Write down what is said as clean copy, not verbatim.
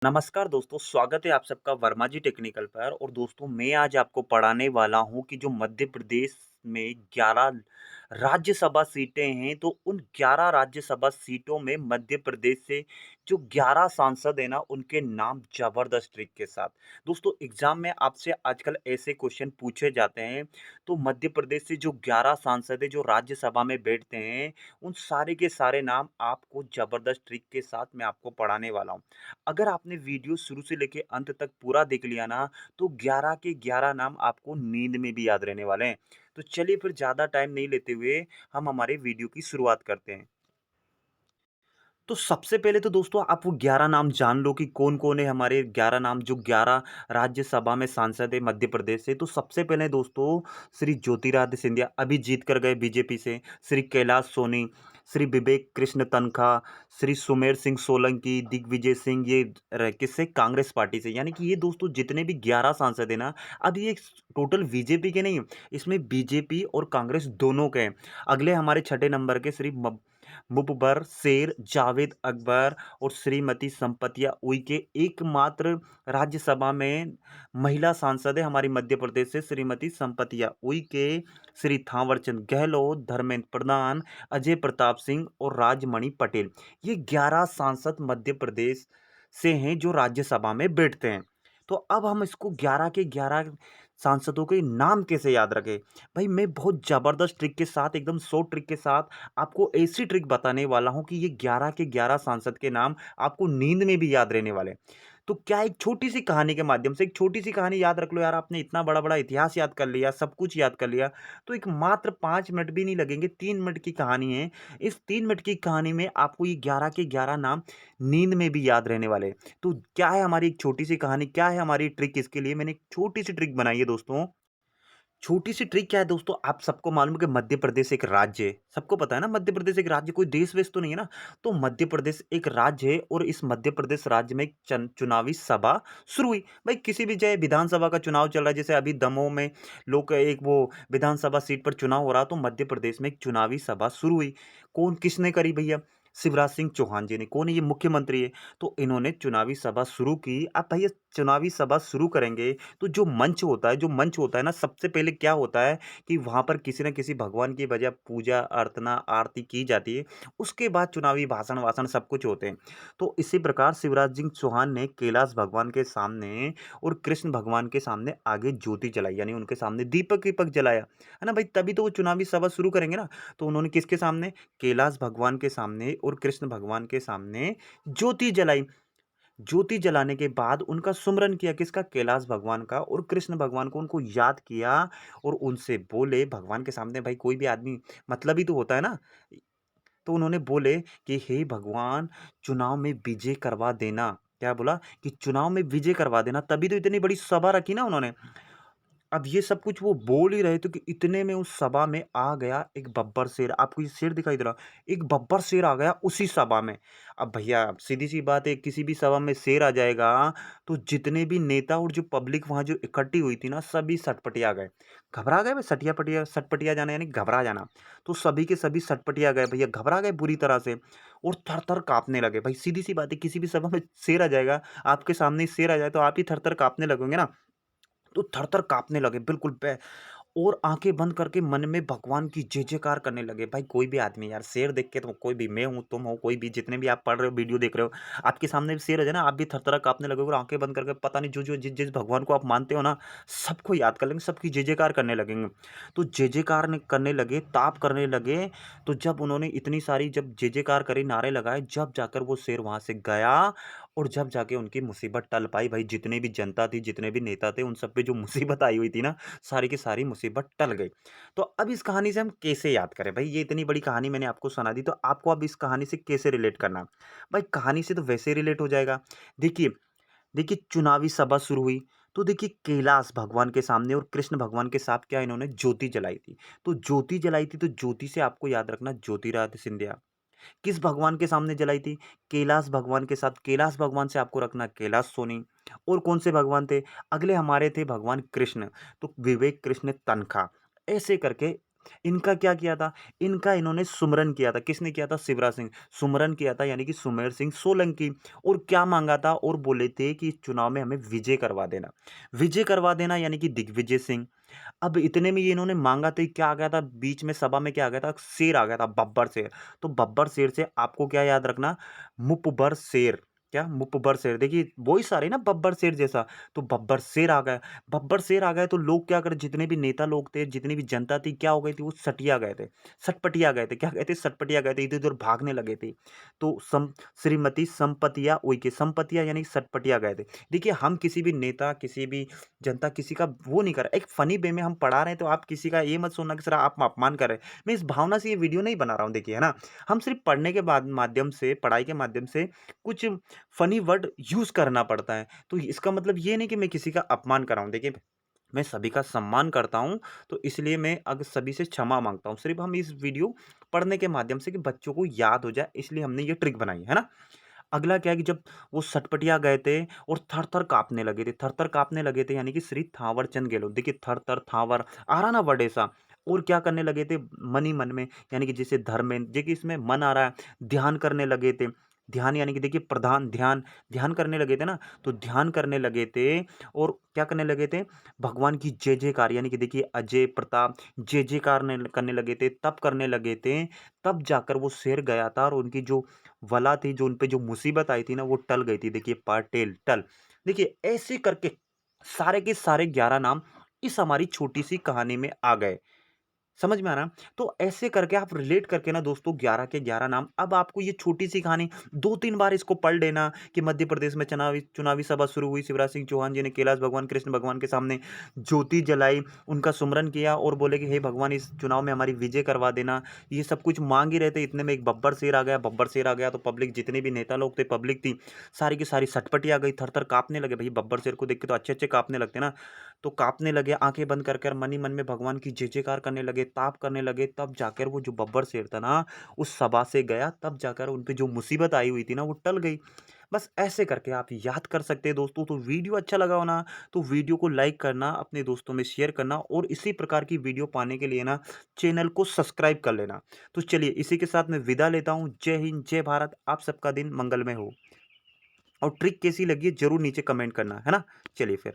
नमस्कार दोस्तों, स्वागत है आप सबका वर्मा जी टेक्निकल पर। और दोस्तों, मैं आज आपको पढ़ाने वाला हूं कि जो मध्य प्रदेश में 11 राज्यसभा सीटें हैं, तो उन 11 राज्यसभा सीटों में मध्य प्रदेश से जो 11 सांसद हैं ना, उनके नाम जबरदस्त ट्रिक के साथ। दोस्तों, एग्जाम में आपसे आजकल ऐसे क्वेश्चन पूछे जाते हैं। तो मध्य प्रदेश से जो 11 सांसद हैं जो राज्यसभा में बैठते हैं, उन सारे के सारे नाम आपको जबरदस्त ट्रिक के साथ मैं आपको पढ़ाने वाला हूँ। अगर आपने वीडियो शुरू से लेके अंत तक पूरा देख लिया ना, तो 11 के 11 नाम आपको नींद में भी याद रहने वाले हैं। तो चलिए फिर ज़्यादा टाइम नहीं लेते हुए हम हमारे वीडियो की शुरुआत करते हैं। तो सबसे पहले तो दोस्तों आप वो 11 नाम जान लो कि कौन-कौन है हमारे 11 नाम जो 11 राज्यसभा में सांसद है मध्य प्रदेश से। तो सबसे पहले दोस्तों श्री ज्योतिरादित्य सिंधिया अभी जीत कर गए बीजेपी से, श्री कैलाश सोनी, श्री विवेक कृष्ण तन्खा, श्री सुमेर सिंह सोलंकी, दिग्विजय सिंह ये किससे कांग्रेस पार्टी से। यानी कि ये दोस्तों जितने भी 11 सांसद है ना, अब ये टोटल बीजेपी के नहीं, इसमें बीजेपी और कांग्रेस दोनों के हैं। अगले हमारे छठे नंबर के श्री मुबबर शेर जावेद अकबर और श्रीमती संपतिया उइके एकमात्र राज्यसभा में महिला सांसद है हमारी मध्य प्रदेश से श्रीमती संपतिया उइके, श्री थावरचंद गहलोत, धर्मेंद्र प्रधान, अजय प्रताप सिंह और राजमणि पटेल। ये 11 सांसद मध्य प्रदेश से हैं जो राज्यसभा में बैठते हैं। तो अब हम इसको 11 के 11 सांसदों के नाम कैसे याद रखें। भाई मैं बहुत ज़बरदस्त ट्रिक के साथ, एकदम शॉर्ट ट्रिक के साथ आपको ऐसी ट्रिक बताने वाला हूं कि ये 11 के 11 सांसद के नाम आपको नींद में भी याद रहने वाले। तो क्या एक छोटी सी कहानी के माध्यम से एक छोटी सी कहानी याद रख लो यार। आपने इतना बड़ा बड़ा इतिहास याद कर लिया, सब कुछ याद कर लिया, तो एक मात्र 5 मिनट भी नहीं लगेंगे, 3 मिनट की कहानी है। इस 3 मिनट की कहानी में आपको ये 11 के 11 नाम नींद में भी याद रहने वाले। तो क्या है हमारी एक छोटी सी कहानी, क्या है हमारी ट्रिक, इसके लिए मैंने एक छोटी सी ट्रिक बनाई है दोस्तों। छोटी सी ट्रिक क्या है दोस्तों, आप सबको मालूम है कि मध्य प्रदेश एक राज्य है, सबको पता है ना मध्य प्रदेश एक राज्य, कोई देश वेश तो नहीं है ना। तो मध्य प्रदेश एक राज्य है और इस मध्य प्रदेश राज्य में एक चुनावी सभा शुरू हुई। भाई किसी भी जगह विधानसभा का चुनाव चल रहा है, जैसे अभी दमोह में लोग एक वो विधानसभा सीट पर चुनाव हो रहा, तो मध्य प्रदेश में एक चुनावी सभा शुरू हुई। कौन किसने करी भैया? शिवराज सिंह चौहान जी ने। कौन है ये? मुख्यमंत्री है। तो इन्होंने चुनावी सभा शुरू की। अब भैया चुनावी सभा शुरू करेंगे तो जो मंच होता है ना, सबसे पहले क्या होता है कि वहाँ पर किसी न किसी भगवान की वजह पूजा अर्चना आरती की जाती है। उसके बाद चुनावी भाषण वाषण सब कुछ होते हैं। तो इसी प्रकार शिवराज सिंह चौहान ने कैलाश भगवान के सामने और कृष्ण भगवान के सामने आगे ज्योति जलाई, यानी उनके सामने दीपक वीपक जलाया, है ना भाई, तभी तो वो चुनावी सभा शुरू करेंगे ना। तो उन्होंने किसके सामने? कैलाश भगवान के सामने और कृष्ण भगवान के सामने ज्योति जलाई। ज्योति जलाने के बाद उनका सुमरन किया, किसका? कैलाश भगवान का। और कृष्ण भगवान को उनको याद किया और उनसे बोले भगवान के सामने, भाई कोई भी आदमी मतलब ही तो होता है ना। तो उन्होंने बोले कि हे भगवान, चुनाव में विजय करवा देना। क्या बोला? कि चुनाव में विजय करवा देना, तभी तो इतनी बड़ी सभा रखी ना उन्होंने। अब ये सब कुछ वो बोल ही रहे थे कि इतने में उस सभा में आ गया एक बब्बर शेर। आपको ये शेर दिखाई दे रहा? एक बब्बर शेर आ गया उसी सभा में। अब भैया सीधी सी बात है, किसी भी सभा में शेर आ जाएगा तो जितने भी नेता और जो पब्लिक वहां जो इकट्ठी हुई थी ना, सभी सटपटिया गए, घबरा गए। भाई सटिया सटपटिया जाना यानी घबरा जाना। तो सभी के सभी सटपटिया गए भैया, घबरा गए बुरी तरह से और थर थर कांपने लगे। भाई सीधी सी बात है, किसी भी सभा में शेर आ जाएगा, आपके सामने ही शेर आ जाए तो आप ही थर थर कांपने लगोगे ना। तो थर-थर काँपने लगे बिल्कुल बे और आँखें बंद करके मन में भगवान की जय-जयकार करने लगे। भाई कोई भी आदमी यार शेर देख के, तो कोई भी, मैं हूँ, तुम हो, कोई भी, जितने भी आप पढ़ रहे हो, वीडियो देख रहे हो, आपके सामने भी शेर है ना, आप भी थर-थरा काँपने लगोगे और आँखें बंद करके पता नहीं जो-जो जिस-जिस भगवान को आप मानते हो ना, सबको याद कर लेंगे, सबकी जय-जयकार करने लगेंगे। तो जय-जयकार ने करने लगे, ताप करने लगे। तो जब उन्होंने इतनी सारी जब जय-जयकार करी, नारे लगाए, जब जाकर वो शेर वहाँ से गया और जब जाके उनकी मुसीबत टल पाई। भाई जितने भी जनता थी, जितने भी नेता थे, उन सब पे जो मुसीबत आई हुई थी ना, सारी की सारी मुसीबत टल गई। तो अब इस कहानी से हम कैसे याद करें? भाई ये इतनी बड़ी कहानी मैंने आपको सुना दी, तो आपको अब इस कहानी से कैसे रिलेट करना है? भाई कहानी से तो वैसे ही रिलेट हो जाएगा। देखिए देखिए चुनावी सभा शुरू हुई, तो देखिए कैलाश भगवान के सामने और कृष्ण भगवान के साथ क्या इन्होंने ज्योति जलाई थी। तो ज्योति जलाई थी, तो ज्योति से आपको याद रखना ज्योतिरादित्य सिंधिया। किस भगवान के सामने जलाई थी? कैलाश भगवान के साथ। कैलाश भगवान से आपको रखना कैलाश सोनी। और कौन से भगवान थे? अगले हमारे थे भगवान कृष्ण, तो विवेक कृष्ण तन्खा। ऐसे करके इनका क्या किया था? इनका इन्होंने सुमरन किया था। किसने किया था? शिवराज सिंह। सुमरन किया था यानी कि सुमेर सिंह सोलंकी। और क्या माँगा था? और बोले थे कि इस चुनाव में हमें विजय करवा देना। विजय करवा देना यानी कि दिग्विजय सिंह। अब इतने में ये इन्होंने माँगा तो क्या आ गया था बीच में सभा में क्या आ गया था? शेर आ गया था, बब्बर शेर। तो बब्बर शेर से आपको क्या याद रखना? मुपबर शेर। क्या? मुपबर शेर। देखिए वही सारे ना बब्बर शेर जैसा। तो बब्बर शेर आ गया। बब्बर शेर आ गए तो लोग क्या करें, जितने भी नेता लोग थे, जितनी भी जनता थी, क्या हो गई थी? वो सटिया गए थे। सटपटिया गए थे। क्या गए थे? सटपटिया गए थे। इधर-उधर भागने लगे थे। तो श्रीमती संपतिया उइके, संपतिया यानी सटपटिया गए थे। देखिए हम किसी भी नेता, किसी भी जनता, किसी का वो नहीं कर रहा। एक फ़नी वे में हम पढ़ा रहे हैं तो आप किसी का ये मत सोचना कि सर आप अपमान कर रहे हैं। मैं इस भावना से ये वीडियो नहीं बना रहा हूँ देखिए, है ना? हम सिर्फ़ पढ़ने के बाद माध्यम से, पढ़ाई के माध्यम से कुछ फ़नी वर्ड यूज़ करना पड़ता है। तो इसका मतलब ये नहीं कि मैं किसी का अपमान कर रहा हूँ। देखिए मैं सभी का सम्मान करता हूँ, तो इसलिए मैं सभी से क्षमा माँगता हूँ। सिर्फ़ हम इस वीडियो पढ़ने के माध्यम से कि बच्चों को याद हो जाए, इसलिए हमने ये ट्रिक बनाई है ना? अगला क्या है कि जब वो सटपटिया गए थे और थर-थर काँपने लगे थे, थर-थर काँपने लगे थे यानी कि श्री थावर चंद गहलोत। देखिए थर-थर, थावर आ रहा ना वर्ड ऐसा। और क्या करने लगे थे मन ही मन में, यानी कि जैसे धर्मेंद्र, देखिए इसमें मन आ रहा है, ध्यान करने लगे थे। ध्यान यानी कि देखिए प्रधान ध्यान, ध्यान करने लगे थे ना, तो ध्यान करने लगे थे और क्या करने लगे थे? भगवान की जय-जयकार यानी कि देखिए अजय प्रताप जय-जयकार ने करने लगे थे, तब करने लगे थे, तब जाकर वो शेर गया था और उनकी जो वला थी, जो उन पे जो मुसीबत आई थी ना, वो टल गई थी। देखिए पटेल, टल। देखिए ऐसे करके सारे के सारे 11 नाम इस हमारी छोटी-सी कहानी में आ गए। समझ में आ रहा है? तो ऐसे करके आप रिलेट करके ना दोस्तों 11 के 11 नाम, अब आपको ये छोटी-सी कहानी 2-3 बार इसको पढ़ लेना कि मध्य प्रदेश में चुनावी चुनावी सभा शुरू हुई। शिवराज सिंह चौहान जी ने कैलाश भगवान, कृष्ण भगवान के सामने ज्योति जलाई, उनका सुमरन किया और बोले कि हे भगवान इस चुनाव में हमारी विजय करवा देना। ये सब कुछ माँग ही रहे थे, इतने में एक बब्बर शेर आ गया। बब्बर शेर आ गया तो पब्लिक, जितने भी नेता लोग थे, पब्लिक थी, सारी की सारी सटपटी आ गई, थर-थर काँपने लगे। भई बब्बर शेर को देख के तो अच्छे-अच्छे काँपने लगते हैं ना। तो काँपने लगे, आँखें बंद कर मन ही मन में भगवान की जय-जयकार करने लगे, ताप करने लगे, तब जाकर वो जो बब्बर शेर था ना, उस सभा से गया, तब जाकर उन पे जो मुसीबत आई हुई थी ना, वो टल गई। बस ऐसे करके आप याद कर सकते हैं दोस्तों। तो वीडियो अच्छा लगा हो ना, तो वीडियो को लाइक करना, अपने दोस्तों में शेयर करना और इसी प्रकार की वीडियो पाने के लिए ना, चैनल को सब्सक्राइब कर लेना। तो चलिए, इसी के साथ मैं विदा लेता हूँ। जय हिंद, जय भारत। आप सबका दिन मंगलमय हो। और ट्रिक कैसी लगी है, ज़रूर नीचे कमेंट करना, है ना? चलिए फिर।